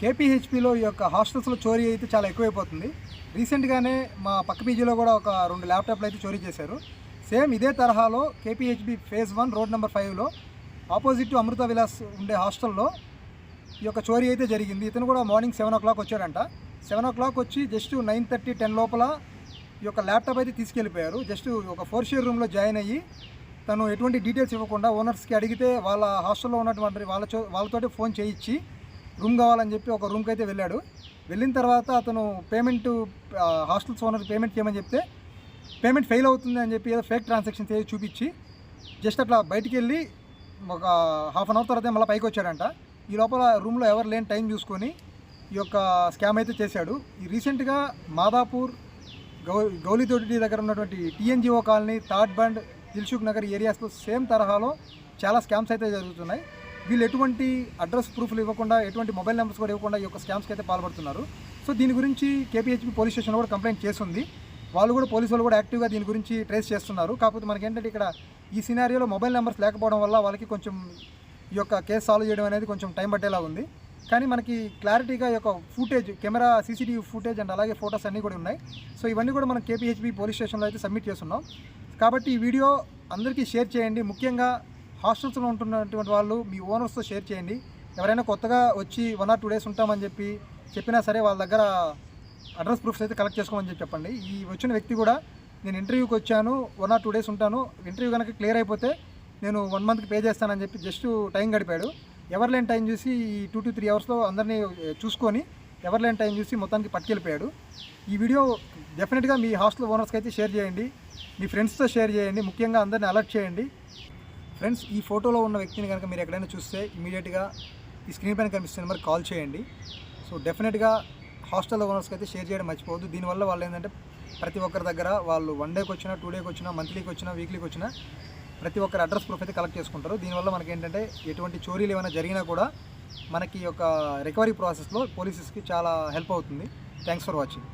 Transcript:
కేపీహెచ్పీలో ఈ యొక్క హాస్టల్స్లో చోరీ అయితే చాలా ఎక్కువైపోతుంది. రీసెంట్గానే మా పక్క పీజీలో కూడా ఒక 2 ల్యాప్టాప్లు అయితే చోరీ చేశారు. సేమ్ ఇదే తరహాలో కేపీహెచ్బీ ఫేజ్ 1 రోడ్ నెంబర్ 5లో ఆపోజిట్ అమృత విలాస్ ఉండే హాస్టల్లో ఈ యొక్క చోరీ అయితే జరిగింది. ఇతను కూడా మార్నింగ్ 7 o'clock వచ్చాడంట. 7 o'clock వచ్చి జస్ట్ 9:30, 10 లోపల ఈ యొక్క ల్యాప్టాప్ అయితే తీసుకెళ్ళిపోయారు. జస్ట్ ఒక 4 షేర్ రూమ్లో జాయిన్ అయ్యి తను ఎటువంటి డీటెయిల్స్ ఇవ్వకుండా ఓనర్స్కి అడిగితే వాళ్ళ హాస్టల్లో ఉన్నటువంటి వాళ్ళతోటి ఫోన్ చేయించి రూమ్ కావాలని చెప్పి ఒక రూమ్కి అయితే వెళ్ళాడు. వెళ్ళిన తర్వాత అతను హాస్టల్స్ ఓనర్ పేమెంట్ చేయమని చెప్తే పేమెంట్ ఫెయిల్ అవుతుంది అని చెప్పి ఏదో ఫేక్ ట్రాన్సాక్షన్స్ ఏదో చూపించి జస్ట్ అట్లా బయటికి వెళ్ళి ఒక హాఫ్ అన్ అవర్ తర్వాత మళ్ళీ పైకి వచ్చాడంట. ఈ లోపల రూమ్లో ఎవరు లేని టైం చూసుకొని ఈ యొక్క స్కామ్ అయితే చేశాడు. ఈ రీసెంట్గా మాదాపూర్ గౌలితోటి దగ్గర ఉన్నటువంటి TNGO colony, third bund, Dilsukh Nagar ఏరియాస్లో సేమ్ తరహాలో చాలా స్కామ్స్ అయితే జరుగుతున్నాయి. వీళ్ళు ఎటువంటి అడ్రస్ ప్రూఫ్లు ఇవ్వకుండా, ఎటువంటి మొబైల్ నెంబర్స్ కూడా ఇవ్వకుండా ఈ యొక్క స్కామ్స్కి అయితే పాల్పడుతున్నారు. సో దీని గురించి కేపీహెచ్బీ పోలీస్ స్టేషన్లో కూడా కంప్లైంట్ చేస్తుంది. వాళ్ళు కూడా పోలీసు వాళ్ళు కూడా యాక్టివ్గా దీని గురించి ట్రేస్ చేస్తున్నారు. కాకపోతే మనకేంటంటే ఇక్కడ ఈ సినారియోలో మొబైల్ నెంబర్స్ లేకపోవడం వల్ల వాళ్ళకి కొంచెం ఈ యొక్క కేసు సాల్వ్ చేయడం అనేది కొంచెం టైం పట్టేలా ఉంది. కానీ మనకి క్లారిటీగా ఈ యొక్క footage, camera, CCTV footage and అలాగే ఫొటోస్ అన్నీ కూడా ఉన్నాయి. సో ఇవన్నీ కూడా మనం కేపీహెచ్బీ పోలీస్ స్టేషన్లో అయితే సబ్మిట్ చేస్తున్నాం. కాబట్టి ఈ వీడియో అందరికీ షేర్ చేయండి. ముఖ్యంగా హాస్టల్స్లో ఉంటున్నటువంటి వాళ్ళు మీ ఓనర్స్తో షేర్ చేయండి. ఎవరైనా కొత్తగా వచ్చి 1 or 2 days ఉంటామని చెప్పినా సరే వాళ్ళ దగ్గర అడ్రస్ ప్రూఫ్స్ అయితే కలెక్ట్ చేసుకోమని చెప్పండి. ఈ వచ్చిన వ్యక్తి కూడా నేను ఇంటర్వ్యూకి వచ్చాను, 1 or 2 days ఉంటాను, ఇంటర్వ్యూ కనుక క్లియర్ అయిపోతే నేను 1 monthకి పే చేస్తానని చెప్పి జస్ట్ టైం గడిపాడు. ఎవరు లేని టైం చూసి ఈ 2 to 3 hours అందరినీ చూసుకొని ఎవరు లేని టైం చూసి మొత్తానికి పట్టుకెళ్ళిపోయాడు. ఈ వీడియో డెఫినెట్గా మీ హాస్టల్ ఓనర్స్కి అయితే షేర్ చేయండి, మీ ఫ్రెండ్స్తో షేర్ చేయండి, ముఖ్యంగా అందరిని అలర్ట్ చేయండి. ఫ్రెండ్స్, ఈ ఫోటోలో ఉన్న వ్యక్తిని కనుక మీరు ఎక్కడైనా చూస్తే ఇమీడియట్గా ఈ స్క్రీన్ పైన కనిపిస్తున్న నెంబర్కి కాల్ చేయండి. సో డెఫినెట్గా హాస్టల్ ఓనర్స్కి అయితే షేర్ చేయడం మర్చిపోవద్దు. దీనివల్ల వాళ్ళు ఏంటంటే ప్రతి ఒక్కరి దగ్గర వాళ్ళు 1 dayకి వచ్చినా, 2 days వచ్చినా, మంత్లీకి వచ్చినా, వీక్లీకి వచ్చినా ప్రతి ఒక్కరి అడ్రస్ ప్రూఫ్ అయితే కలెక్ట్ చేసుకుంటారు. దీనివల్ల మనకి ఏంటంటే ఎటువంటి చోరీలు ఏమైనా జరిగినా కూడా మనకి ఒక రికవరీ ప్రాసెస్లో పోలీసెస్కి చాలా హెల్ప్ అవుతుంది. Thanks for watching.